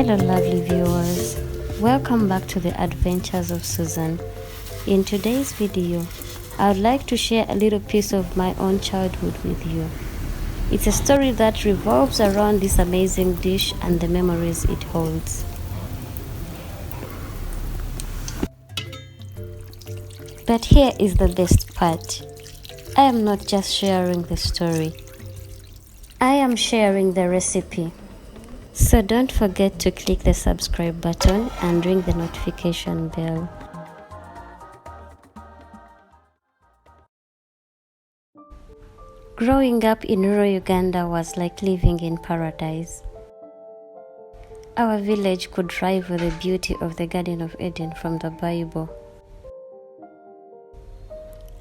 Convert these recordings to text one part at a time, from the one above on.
Hello, lovely viewers. Welcome back to the Adventures of Susan. In today's video, I would like to share a little piece of my own childhood with you. It's a story that revolves around this amazing dish and the memories it holds. But here is the best part. I am not just sharing the story. I am sharing the recipe. So don't forget to click the subscribe button and ring the notification bell. Growing up in rural Uganda was like living in paradise. Our village could rival the beauty of the Garden of Eden from the Bible.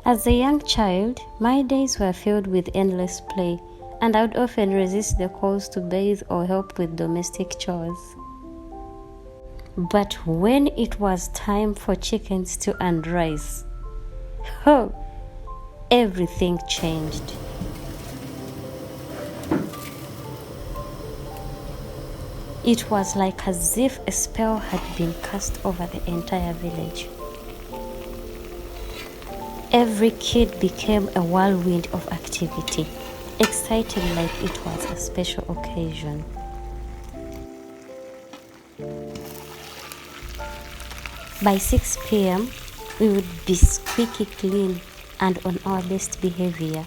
As a young child, my days were filled with endless play, and I would often resist the calls to bathe or help with domestic chores. But when it was time for chicken stew and rice, oh, everything changed. It was like as if a spell had been cast over the entire village. Every kid became a whirlwind of activity, excited like it was a special occasion. By 6 p.m., we would be squeaky clean and on our best behavior.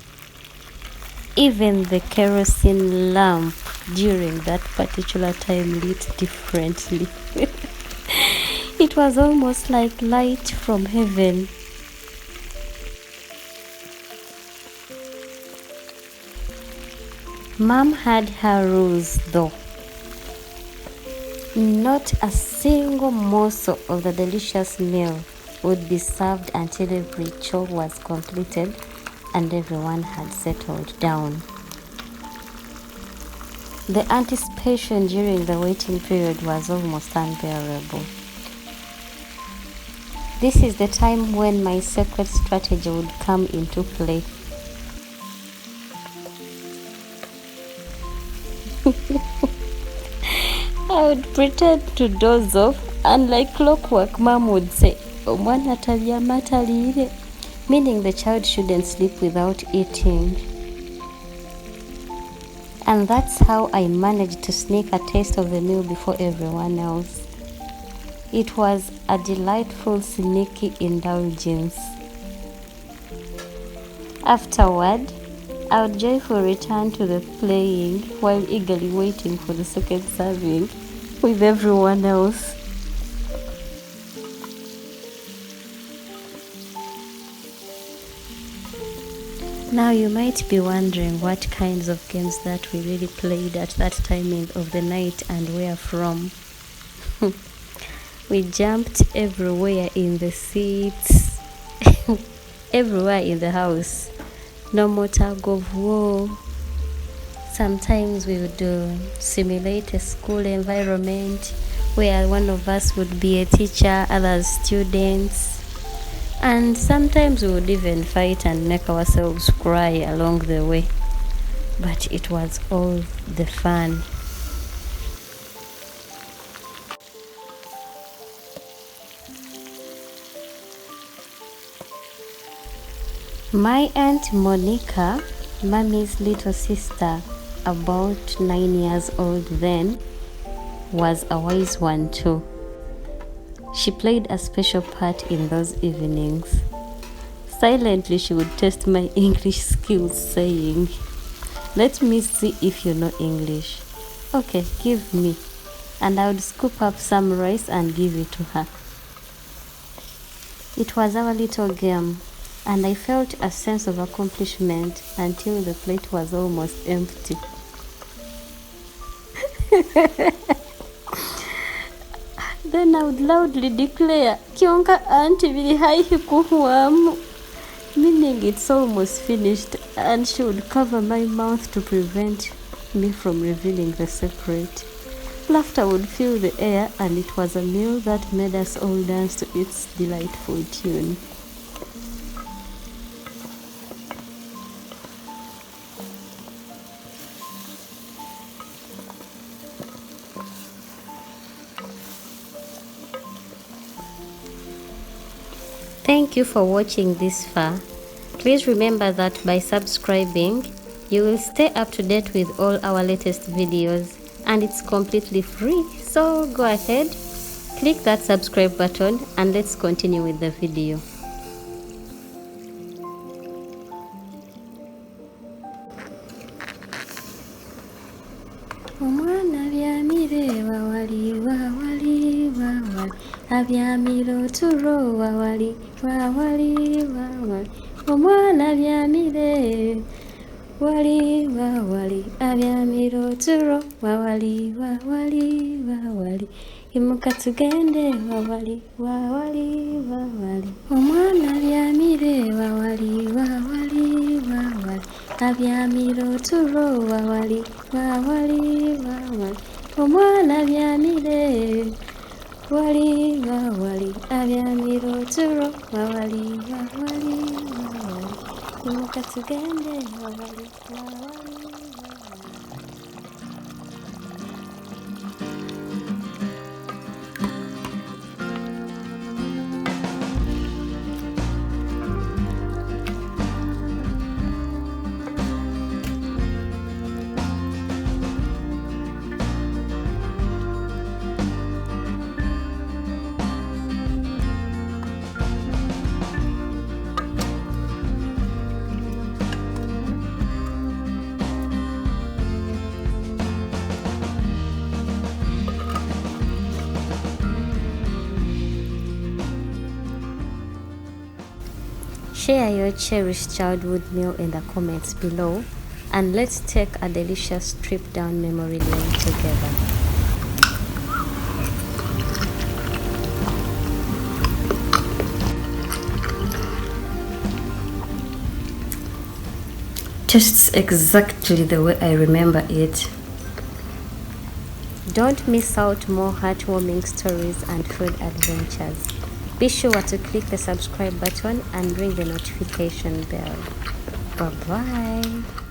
Even the kerosene lamp during that particular time lit differently. It was almost like light from heaven. Mom had her rules though. Not a single morsel of the delicious meal would be served until every chore was completed and everyone had settled down. The anticipation during the waiting period was almost unbearable. This is the time when my secret strategy would come into play. I would pretend to doze off, and like clockwork, Mom would say, "Omwana talya matalire," meaning the child shouldn't sleep without eating. And that's how I managed to sneak a taste of the meal before everyone else. It was a delightful, sneaky indulgence. Afterward, I would joyfully return to the playing while eagerly waiting for the second serving with everyone else. Now you might be wondering what kinds of games that we really played at that timing of the night and where from. We jumped everywhere in the seats, everywhere in the house. No more tug of war. Sometimes we would simulate a school environment where one of us would be a teacher, others students. And sometimes we would even fight and make ourselves cry along the way. But it was all the fun. My Aunt Monica, Mommy's little sister, about 9 years old then, was a wise one too. She played a special part in those evenings. Silently, she would test my English skills, saying, "Let me see if you know English." "Okay, give me." And I would scoop up some rice and give it to her. It was our little game, and I felt a sense of accomplishment until the plate was almost empty. Then I would loudly declare, "Kionka auntie bili haihi kuhuamu," meaning it's almost finished, and she would cover my mouth to prevent me from revealing the secret. Laughter would fill the air, and it was a meal that made us all dance to its delightful tune. Thank you for watching this far. Please remember that by subscribing, you will stay up to date with all our latest videos, and it's completely free. So go ahead, click that subscribe button, and let's continue with the video. Omwana byamire wawali wawali wawali abyamiro turo wawali wawali wawali omwana byamire wali wawali abyamiro turo wawali wawali wawali imuka tugende wawali wawali wawali omwana byamire wawali wawali wawali abyamiro turo wawali wawali wawali omwana byamire wali wawali abyamiro turo wawali wawali wawali imuka tugende wawali wawali wawali. Share your cherished childhood meal in the comments below, and let's take a delicious trip down memory lane together. Tastes exactly the way I remember it. Don't miss out more heartwarming stories and food adventures. Be sure to click the subscribe button and ring the notification bell. Bye bye.